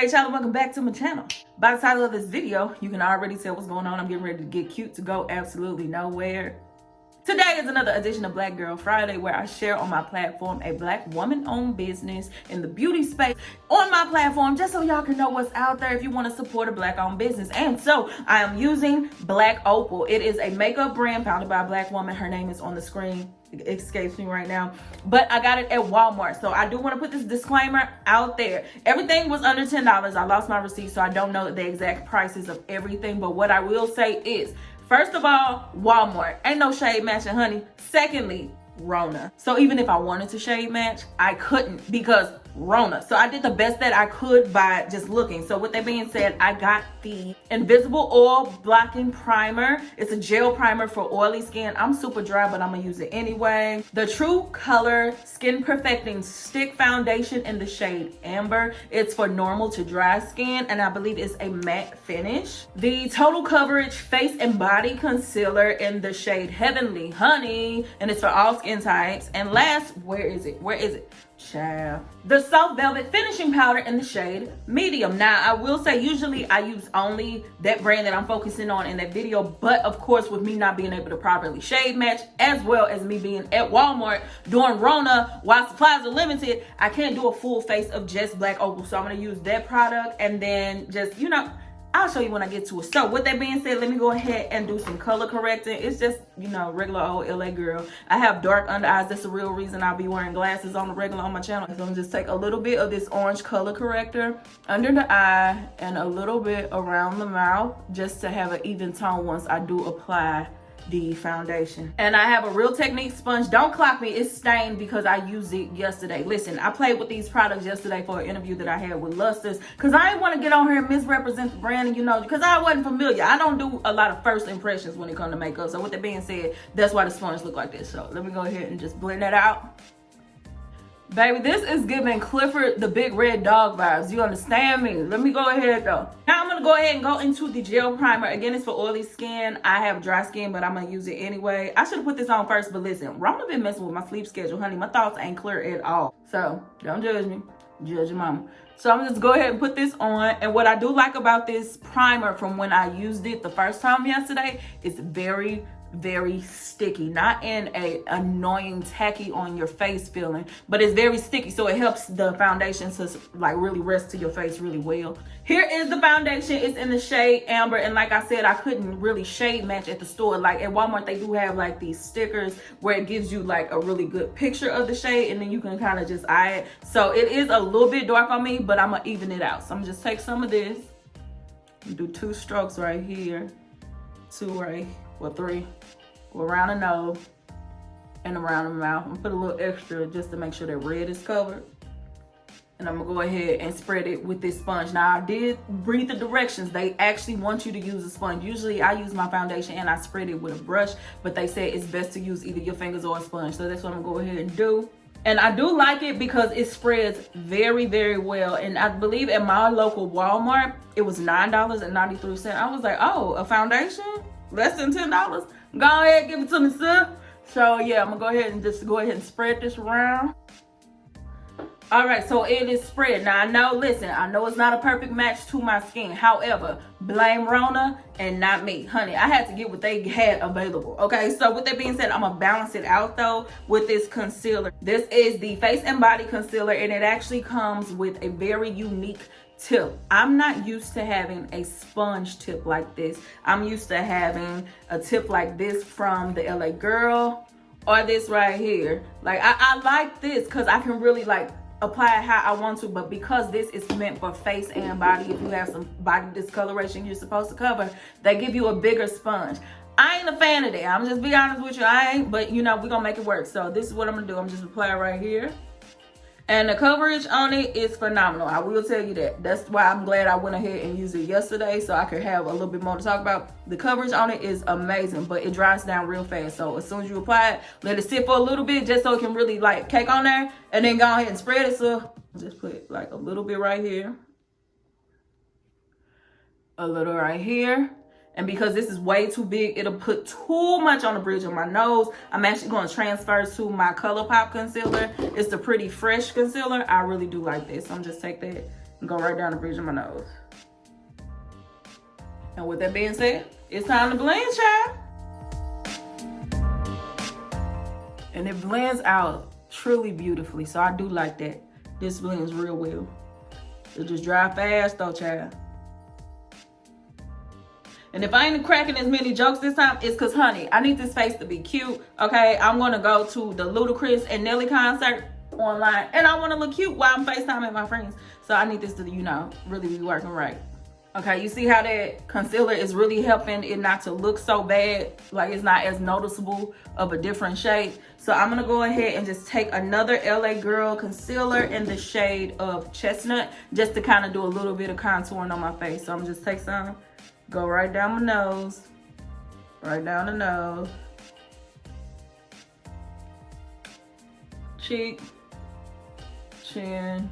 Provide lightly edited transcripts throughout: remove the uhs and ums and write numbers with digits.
Hey y'all, welcome back to my channel. By the title of this video, you can already tell what's going on. I'm getting ready to get cute to go absolutely nowhere. Today is another edition of Black Girl Friday, where I share on my platform a Black woman-owned business in the beauty space on my platform, just so y'all can know what's out there if you want to support a Black-owned business. And so I am using Black Opal. It is a makeup brand founded by a Black woman. Her name is on the screen. It escapes me right now, but I got it at Walmart. So I do want to put this disclaimer out there. Everything was under $10. I lost my receipt, so I don't know the exact prices of everything. But what I will say is, first of all, Walmart. Ain't no shade matching, honey. Secondly, Rona. So even if I wanted to shade match, I couldn't because Rona. So I did the best that I could by just looking. So with that being said, I got the Invisible Oil Blocking Primer. It's a gel primer for oily skin. I'm super dry, but I'm gonna use it anyway. The True Color Skin Perfecting Stick Foundation in the shade Amber. It's for normal to dry skin, and I believe it's a matte finish. The Total Coverage Face and Body Concealer in the shade Heavenly Honey, and it's for all skin types. And last, where is it? Child. The Soft Velvet Finishing Powder in the shade Medium. Now, I will say usually I use only that brand that I'm focusing on in that video, but of course with me not being able to properly shade match, as well as me being at Walmart during Rona while supplies are limited, I can't do a full face of just Black Opal. So I'm going to use that product and then just, you know, I'll show you when I get to it. So with that being said, let me go ahead and do some color correcting. It's just, you know, regular old LA girl. I have dark under eyes. That's the real reason I'll be wearing glasses on the regular on my channel. So I'm gonna just take a little bit of this orange color corrector under the eye and a little bit around the mouth, just to have an even tone once I do apply the foundation. And I have a Real Technique sponge. Don't clock me, it's stained because I used it yesterday. Listen, I played with these products yesterday for an interview that I had with Lusters, because I didn't want to get on here and misrepresent the brand, and you know, because I wasn't familiar. I don't do a lot of first impressions when it comes to makeup. So with that being said, that's why the sponge look like this. So let me go ahead and just blend that out. Baby, this is giving Clifford the Big Red Dog vibes. You understand me? Let me go ahead though. Now I'm gonna go ahead and go into the gel primer. Again, it's for oily skin. I have dry skin, but I'm gonna use it anyway. I should have put this on first, but listen, Rona been messing with my sleep schedule, honey. My thoughts ain't clear at all. So don't judge me, judge your mama. So I'm just go ahead and put this on. And what I do like about this primer from when I used it the first time yesterday, it's very sticky, not in a annoying tacky on your face feeling, but it's very sticky, so it helps the foundation to like really rest to your face really well. Here is the foundation. It's in the shade Amber, and like I said, I couldn't really shade match at the store. Like at Walmart, they do have like these stickers where it gives you like a really good picture of the shade, and then you can kind of just eye it. So it is a little bit dark on me, but I'm gonna even it out. So I'm gonna just take some of this and do 2 strokes right here, 2 right, well 3. Go around the nose and around the mouth. I'm gonna put a little extra just to make sure that red is covered. And I'm gonna go ahead and spread it with this sponge. Now I did read the directions. They actually want you to use a sponge. Usually I use my foundation and I spread it with a brush, but they say it's best to use either your fingers or a sponge. So that's what I'm gonna go ahead and do. And I do like it because it spreads very well. And I believe at my local Walmart, it was $9.93. I was like, oh, a foundation? Less than $10? Go ahead, give it to me, sir. So yeah, I'm gonna go ahead and just go ahead and spread this around. All right, so it is spread. Now I know, listen, I know it's not a perfect match to my skin. However, blame Rona and not me. Honey, I had to get what they had available, okay? So with that being said, I'm gonna balance it out though with this concealer. This is the Face and Body Concealer, and it actually comes with a very unique tip. I'm not used to having a sponge tip like this. I'm used to having a tip like this from the LA Girl, or this right here. Like I like this because I can really like apply it how I want to, but because this is meant for face and body, if you have some body discoloration you're supposed to cover, they give you a bigger sponge. I ain't a fan of that. I'm just be honest with you, I ain't, but you know, we're gonna make it work. So this is what I'm gonna do. I'm just apply it right here. And the coverage on it is phenomenal. I will tell you that. That's why I'm glad I went ahead and used it yesterday, so I could have a little bit more to talk about. The coverage on it is amazing, but it dries down real fast. So as soon as you apply it, let it sit for a little bit just so it can really like cake on there, and then go ahead and spread it. So just put like a little bit right here, a little right here. And because this is way too big, it'll put too much on the bridge of my nose. I'm actually going to transfer to my ColourPop concealer. It's the Pretty Fresh concealer. I really do like this. So I'm just take that and go right down the bridge of my nose. And with that being said, it's time to blend, child. And it blends out truly beautifully, so I do like that. This blends real well. It just dry fast though, child. And if I ain't cracking as many jokes this time, it's because, honey, I need this face to be cute, okay? I'm going to go to the Ludacris and Nelly concert online, and I want to look cute while I'm FaceTiming my friends. So I need this to, you know, really be working right. Okay, you see how that concealer is really helping it not to look so bad, like it's not as noticeable of a different shade. So I'm going to go ahead and just take another LA Girl concealer in the shade of Chestnut, just to kind of do a little bit of contouring on my face. So I'm just take some. Go right down my nose, right down the nose, cheek, chin,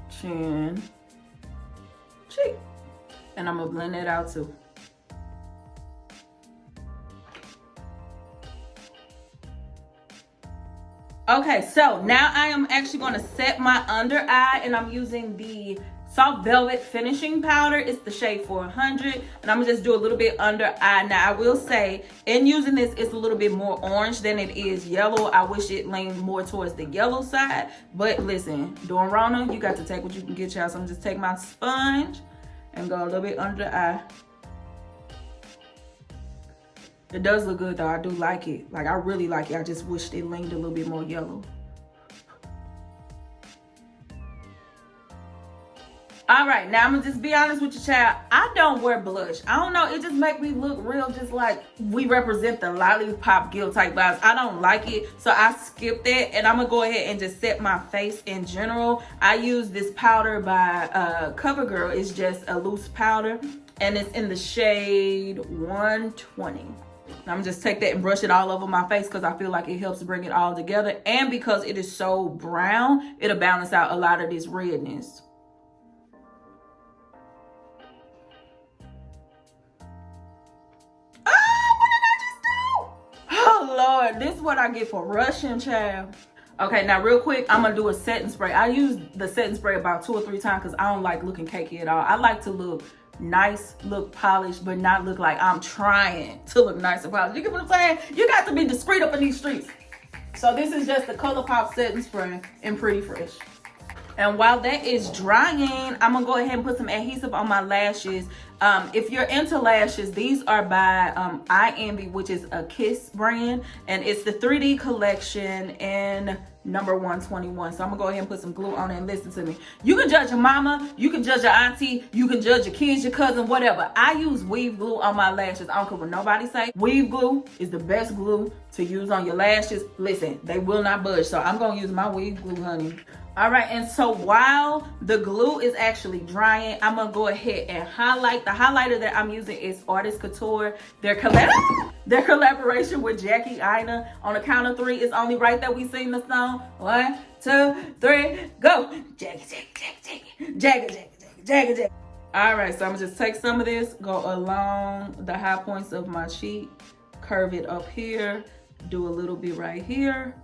chin, cheek. And I'm gonna blend it out too. Okay, so now I am actually gonna set my under eye, and I'm using the Soft Velvet Finishing Powder. It's the shade 400, and I'm gonna just do a little bit under eye. Now I will say, in using this, it's a little bit more orange than it is yellow. I wish it leaned more towards the yellow side, but listen, during Rona, you got to take what you can get, y'all. So I'm just take my sponge and go a little bit under the eye. It does look good though. I do like it. Like, I really like it. I just wish it leaned a little bit more yellow. All right, now I'm gonna just be honest with you, child. I don't wear blush. I don't know, it just make me look real, just like we represent the lollipop guilt type vibes. I don't like it, so I skipped that, and I'm gonna go ahead and just set my face in general. I use this powder by CoverGirl. It's just a loose powder, and it's in the shade 120. I'm gonna just take that and brush it all over my face because I feel like it helps bring it all together, and because it is so brown, it'll balance out a lot of this redness. Lord, this is what I get for rushing, child. Okay, now real quick, I'm gonna do a setting spray. I use the setting spray about 2 or 3 times because I don't like looking cakey at all. I like to look nice, look polished, but not look like I'm trying to look nice and polished. You get what I'm saying? You got to be discreet up in these streets. So this is just the ColourPop setting spray in Pretty Fresh. And while that is drying, I'm gonna go ahead and put some adhesive on my lashes. If you're into lashes, these are by I Envy, which is a Kiss brand, and it's the 3D collection in number 121. So I'm gonna go ahead and put some glue on it, and listen to me. You can judge your mama, you can judge your auntie, you can judge your kids, your cousin, whatever. I use weave glue on my lashes. I don't care what nobody say. Weave glue is the best glue to use on your lashes. Listen, they will not budge. So I'm gonna use my weave glue, honey. All right, and so while the glue is actually drying, I'm gonna go ahead and highlight. The highlighter that I'm using is Artist Couture. Their collaboration with Jackie Aina. On the count of 3, it's only right that we sing the song. 1, 2, 3, go. Jackie, Jackie, Jackie, Jackie, Jackie, Jackie, Jackie, Jackie. All right, so I'm gonna just take some of this, go along the high points of my cheek, curve it up here, do a little bit right here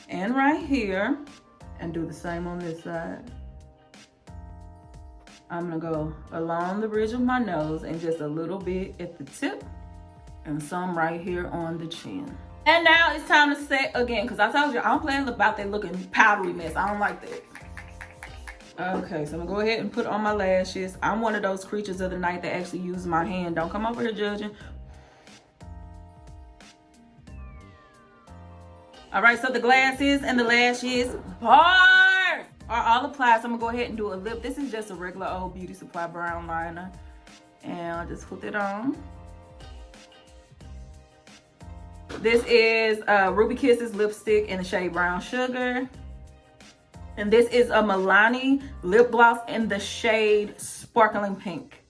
and right here. And do the same on this side. I'm gonna go along the bridge of my nose and just a little bit at the tip and some right here on the chin. And now it's time to set again, because I told you I don't play about that looking powdery mess. I don't like that. Okay, so I'm gonna go ahead and put on my lashes. I'm one of those creatures of the night that actually use my hand. Don't come over here judging. All right, so the glasses and the lashes are all applied. So I'm gonna go ahead and do a lip. This is just a regular old Beauty Supply brown liner. And I'll just put it on. This is Ruby Kisses lipstick in the shade Brown Sugar. And this is a Milani lip gloss in the shade Sparkling Pink.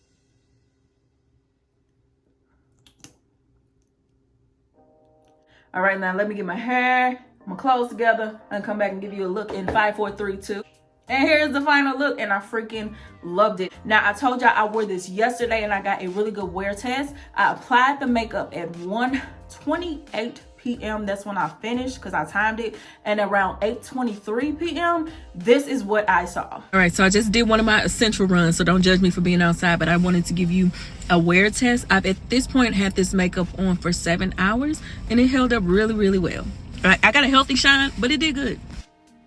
All right, now let me get my hair, my clothes together, and come back and give you a look in 5, 4, 3, 2. And here's the final look, and I freaking loved it. Now, I told y'all I wore this yesterday, and I got a really good wear test. I applied the makeup at 1:28 p.m. That's when I finished because I timed it. And around 8:23 p.m., this is what I saw. All right, so I just did one of my essential runs, so don't judge me for being outside, but I wanted to give you a wear test. I've at this point had this makeup on for 7 hours, and it held up really, really well. I got a healthy shine, but it did good.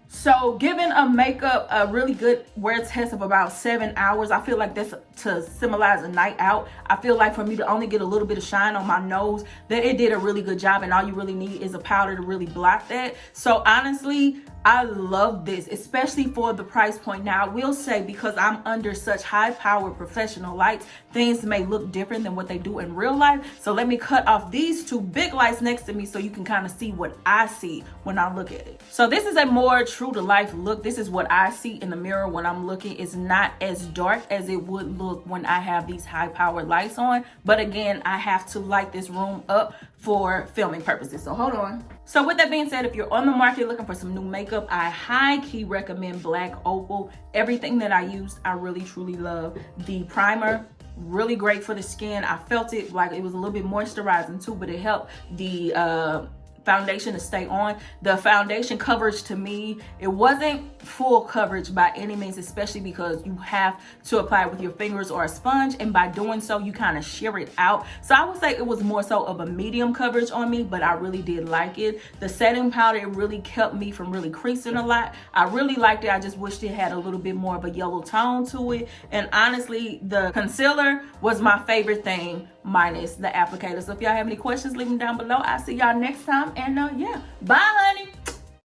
So giving a makeup a really good wear test of about 7 hours, I feel like that's to symbolize a night out. I feel like for me to only get a little bit of shine on my nose, that it did a really good job, and all you really need is a powder to really block that. So honestly, I love this, especially for the price point. Now, I will say, because I'm under such high-powered professional lights, things may look different than what they do in real life. So let me cut off these two big lights next to me so you can kind of see what I see when I look at it. So this is a more true-to-life look. This is what I see in the mirror when I'm looking. It's not as dark as it would look when I have these high-powered lights on. But again, I have to light this room up for filming purposes. So hold on. So with that being said, if you're on the market looking for some new makeup, I high-key recommend Black Opal. Everything that I used, I really truly love. The primer, really great for the skin. I felt it like it was a little bit moisturizing too, but it helped the foundation to stay on. The foundation coverage, to me, it wasn't full coverage by any means, especially because you have to apply it with your fingers or a sponge, and by doing so you kind of shear it out. So I would say it was more so of a medium coverage on me, but I really did like it. The setting powder, it really kept me from really creasing a lot. I really liked it. I just wished it had a little bit more of a yellow tone to it. And honestly, the concealer was my favorite thing, minus the applicator. So if y'all have any questions, leave them down below. I'll see y'all next time, and yeah, bye honey.